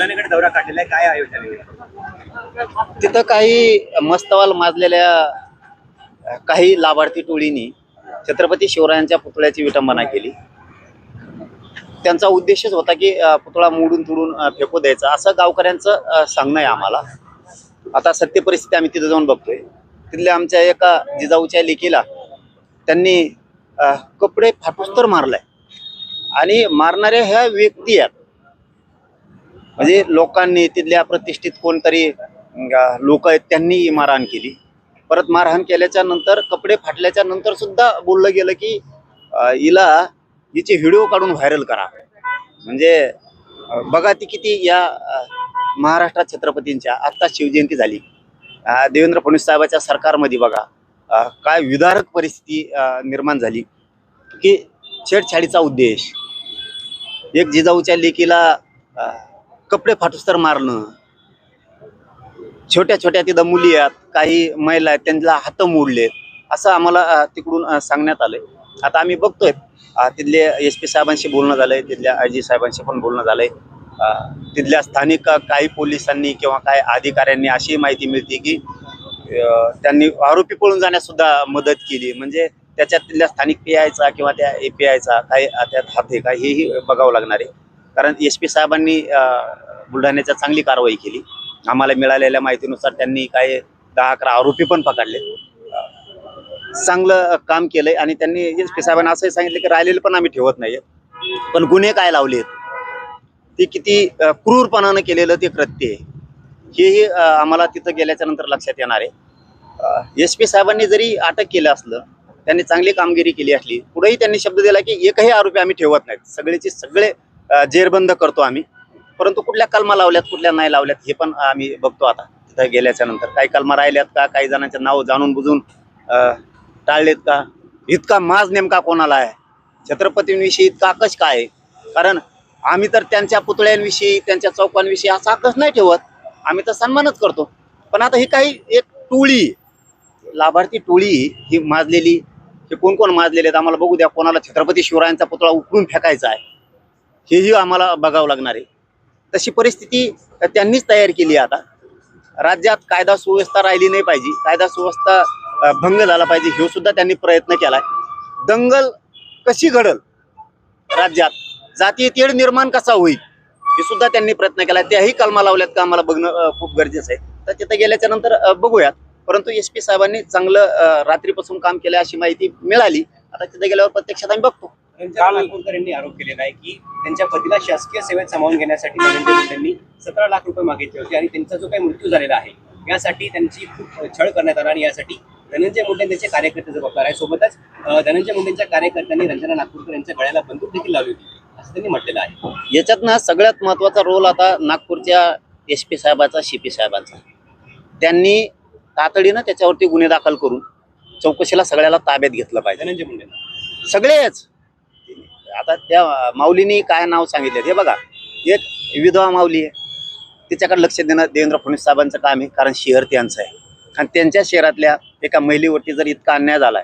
बुलढाण्याकडे दौरा काढलेला आहे, काय आयोजन आहे? तिथं काही मस्तवाल माजलेल्या काही लाभार्थी टोळींनी छत्रपती शिवरायांच्या पुतळ्याची विटंबना केली. त्यांचा उद्देशच होता की पुतळा मोडून तोडून फेकू द्यायचा, असं गावकऱ्यांचं सांगणं आहे आम्हाला. आता सत्य परिस्थिती आम्ही तिथं जाऊन बघतोय. तिथल्या आमच्या एका जिजाऊच्या लेकीला त्यांनी कपडे फाटूस तर मारलाय आणि मारणाऱ्या ह्या व्यक्ती आहेत. म्हणजे लोकांनी, तिथल्या प्रतिष्ठित कोणतरी लोक आहेत, त्यांनी मारहाण केली. परत मारहाण केल्याच्या नंतर, कपडे फाटल्याच्या नंतर सुद्धा बोललं गेलं की हिचे व्हिडिओ काढून व्हायरल करा. म्हणजे बघा ती किती या महाराष्ट्रात छत्रपतींच्या आत्ता शिवजयंती झाली, देवेंद्र फडणवीस साहेबांच्या सरकारमध्ये बघा काय विदारक परिस्थिती निर्माण झाली की छेडछाडीचा उद्देश, एक जिजाऊच्या लेकीला कपडे फाटूस तर मारणं, छोट्या छोट्या तिथं मुली आहेत, काही महिला आहेत, त्यांना हात मोडलेत, असं आम्हाला तिकडून सांगण्यात आलंय. आता आम्ही बघतोय तिथले SP साहेबांशी बोलणं झालंय, तिथल्या IG साहेबांशी पण बोलणं झालंय. तिथल्या स्थानिक काही पोलिसांनी किंवा काही अधिकाऱ्यांनी अशी माहिती मिळते की त्यांनी आरोपी पळून जाण्यास सुद्धा मदत केली. म्हणजे त्याच्यात तिथल्या स्थानिक PIचा किंवा त्या APIचा काही त्यात हात आहे का, हेही बघावं लागणार आहे. कारण SP साहेबांनी बुलढाण्याच्या चांगली कारवाई केली. आम्हाला मिळालेल्या माहितीनुसार त्यांनी काही 10-11 आरोपी पण पकडले. चांगलं काम केलंय. आणि त्यांनी SP साहेबांना असंही सांगितलं की राहिलेले पण आम्ही ठेवत नाहीये, पण गुन्हे काय लावलेत, ते किती क्रूरपणानं केलेलं ते कृत्य आहे, हेही आम्हाला तिथं गेल्याच्या नंतर लक्षात येणार आहे. SP साहेबांनी जरी अटक केलं असलं, त्यांनी चांगली कामगिरी केली असली, पुढेही त्यांनी शब्द दिला की एकही आरोपी आम्ही ठेवत नाहीत, सगळेचे सगळे जेरबंद करतो आम्ही. परंतु कुठल्या कलमा लावल्यात, कुठल्या नाही लावल्यात, हे पण आम्ही बघतो. आता तिथं गेल्याच्या नंतर काही कलमा राहिल्यात का, काही जणांचे नाव जाणून बुजून टाळलेत का, इतका माज नेमका कोणाला आहे, छत्रपतींविषयी इतका आकश काय आहे? कारण आम्ही तर त्यांच्या पुतळ्यांविषयी, त्यांच्या चौकांविषयी असा आकश नाही ठेवत, आम्ही तर सन्मानच करतो. पण आता ही काही एक टोळी, लाभार्थी टोळी ही माजलेली, हे कोण कोण माजलेले आहेत आम्हाला बघू द्या. कोणाला छत्रपती शिवरायांचा पुतळा उकळून फेकायचा आहे, हेही आम्हाला बघावं लागणार आहे. तशी परिस्थिती त्यांनीच तयार केली. आता राज्यात कायदा सुव्यवस्था राहिली नाही पाहिजे, कायदा सुव्यवस्था भंग झाला पाहिजे, हे सुद्धा त्यांनी प्रयत्न केलाय. दंगल कशी घडल राज्यात, जातीय तेढ निर्माण कसा होईल, हे सुद्धा त्यांनी प्रयत्न केलाय. त्याही कलमा लावल्यात का आम्हाला बघणं खूप गरजेचं आहे. तर तिथे गेल्याच्या नंतर बघूयात. परंतु SP साहेबांनी चांगलं रात्रीपासून काम केलं अशी माहिती मिळाली. आता तिथे गेल्यावर प्रत्यक्षात आम्ही बघतो. नागपूरकर यांनी आरोप केलेला आहे की त्यांच्या पतीला शासकीय सेवेत सामावून घेण्यासाठी धनंजय मुंडेंनी 17 लाख रुपये मागितले होते आणि त्यांचा जो काही मृत्यू झालेला आहे यासाठी त्यांची खूप छळ करण्यात आला आणि यासाठी धनंजय मुंडे त्यांचे कार्यकर्ते जबाबदार आहे. सोबतच धनंजय मुंडेंच्या कार्यकर्त्यांनी रंजना नागपूरकर यांच्या गळ्याला बंदूक देखील लावली होती, असं त्यांनी म्हटलेलं आहे. याच्यात ना सगळ्यात महत्वाचा रोल आता नागपूरच्या SP साहेबाचा, CP साहेबांचा. त्यांनी तातडीनं त्याच्यावरती गुन्हे दाखल करून चौकशीला सगळ्याला ताब्यात घेतलं पाहिजे. धनंजय मुंडेंना सगळेच. आता त्या माऊलीनी काय नाव सांगितलं हे बघा, एक विधवा माऊली आहे, तिच्याकडे लक्ष देणं देवेंद्र फडणवीस साहेबांचं काम आहे. कारण शहर त्यांचं आहे आणि त्यांच्या शहरातल्या एका महिलेवरती जर इतका अन्याय झालाय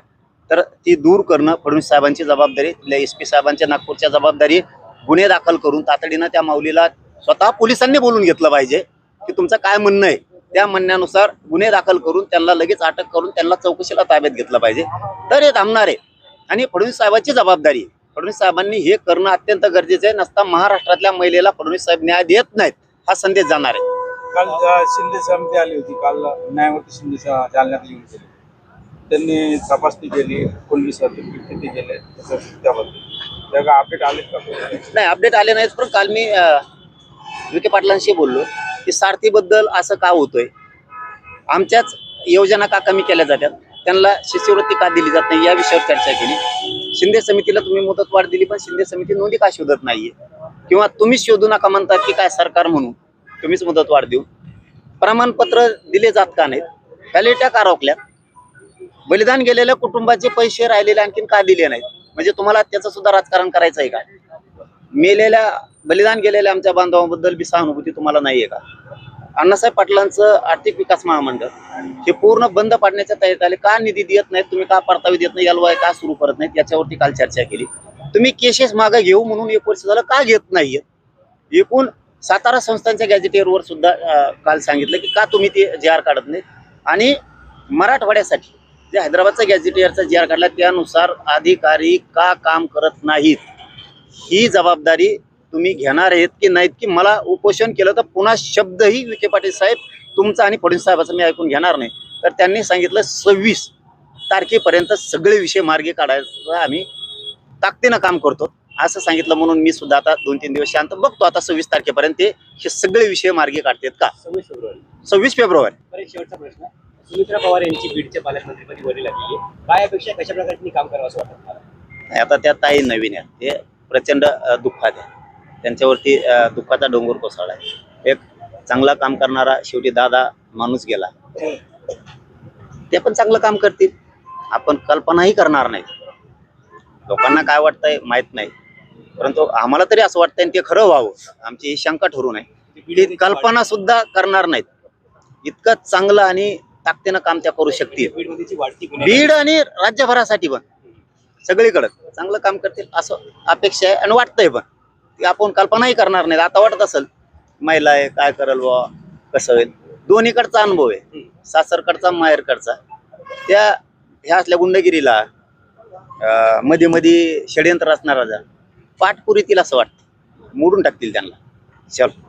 तर ती दूर करणं फडणवीस साहेबांची जबाबदारी, तिथल्या SP साहेबांच्या नागपूरच्या जबाबदारी. गुन्हे दाखल करून तातडीनं त्या माऊलीला स्वतः पोलिसांनी बोलून घेतलं पाहिजे की तुमचं काय म्हणणं आहे, त्या म्हणण्यानुसार गुन्हे दाखल करून त्यांना लगेच अटक करून त्यांना चौकशीला ताब्यात घेतलं पाहिजे, तर हे थांबणार आहे. आणि फडणवीस साहेबांची जबाबदारी, फडणवीस साहेबांनी हे करणं अत्यंत गरजेचं आहे. नसता महाराष्ट्रातल्या महिलेला फडणवीस साहेब न्याय देत नाहीत, हा संदेश जाणार आहे. काल शिंदे समिती आली होती, काल न्यायमूर्ती शिंदे जालन्यात येऊन गेले, त्यांनी तपासणी केली, कोणती सर्टिफिकेट किती गेले त्याबद्दल अपडेट आले का? नाही, अपडेट आले नाहीत. पण काल मी विखे पाटलांशी बोललो की सारथीबद्दल असं का होतंय, आमच्याच योजना का कमी केल्या जातात, त्यांना शिष्यवृत्ती का दिली जात नाही, या विषयावर चर्चा केली. शिंदे समितीला तुम्ही मुदतवाढ दिली, पण शिंदे समिती नोंदी का शोधत नाहीये, किंवा तुम्हीच शोधू नका म्हणतात की काय सरकार म्हणून तुम्हीच मुदतवाढ देऊ. प्रमाणपत्र दिले जात का नाहीत, व्हॅलिडिटी का रोखल्यात, बलिदान गेलेल्या कुटुंबाचे पैसे राहिलेले आणखीन का दिले नाहीत, म्हणजे तुम्हाला त्याचं सुद्धा राजकारण करायचं आहे का? मेलेल्या, बलिदान गेलेल्या आमच्या बांधवांबद्दल बी सहानुभूती तुम्हाला नाहीये का? अण्णासाहेब पाटलांचं आर्थिक विकास महामंडळ हे पूर्ण बंद पाडण्याच्या तयारीत आले, का निधी देत नाहीत तुम्ही, का परतावी देत नाही, LOI का सुरू करत नाहीत, याच्यावरती काल चर्चा केली. तुम्ही केसेस मागे घेऊ म्हणून 1 वर्ष झालं का घेत नाहीये? एकूण सातारा संस्थांच्या गॅजेटियरवर सुद्धा काल सांगितलं की का तुम्ही ते जी आर काढत नाही, आणि मराठवाड्यासाठी जे हैदराबादचा गॅजेटियरचा जी आर काढला त्यानुसार अधिकारी का काम करत नाहीत, ही जबाबदारी तुम्ही घेणार आहेत की नाहीत, की मला उपोषण केलं तर पुन्हा शब्दही विखे पाटील साहेब तुमचा आणि फडणवीस साहेबाचं मी ऐकून घेणार नाही. तर त्यांनी सांगितलं 26 तारखेपर्यंत सगळे विषय मार्गी काढायला आम्ही ताकदीनं काम करतो असं सांगितलं. म्हणून मी सुद्धा आता 2-3 दिवस शांत बघतो आता 26 तारखेपर्यंत ते हे सगळे विषय मार्गी काढतात का. 26 फेब्रुवारी. बरं, एक शेवटचा प्रश्न. सुमित्रा पवार यांची बीडच्या पालकमंत्रीपदी वरली लागली आहे. काय अपेक्षा, कशा प्रकारे त्यांनी काम करावं असं वाटतं तुम्हाला? नाही, आता त्या ताई नवीन आहेत, ते प्रचंड दुःखात आहे, त्यांच्यावरती दुःखाचा डोंगर कोसळला आहे. एक चांगला काम करणारा शेवटी दादा माणूस गेला, ते पण चांगलं काम करतील, आपण कल्पनाही करणार नाही. लोकांना काय वाटतंय माहित नाही, परंतु आम्हाला तरी असं वाटतंय ते खरं व्हावं, आमची ही शंका ठरू नये. ती कल्पना सुद्धा करणार नाहीत. इतकं चांगलं आणि ताकदीनं काम त्या करू शकतील. बीडमध्येची वाढती गुन्हेगारी. बीड आणि राज्यभरासाठी पण सगळीकडे चांगलं काम करतील असं अपेक्षा आहे आणि वाटतंय पण. ते आपण कल्पनाही करणार नाहीत. आता वाटत असेल महिला आहे काय करेल व कसं होईल, दोन्हीकडचा अनुभव आहे, सासरकडचा माहेरकडचा. त्या ह्या असल्या गुंडगिरीला मध्ये मध्ये षडयंत्र असणारा पाठपुरीतील असं वाटतं, मोडून टाकतील त्यांना. चल.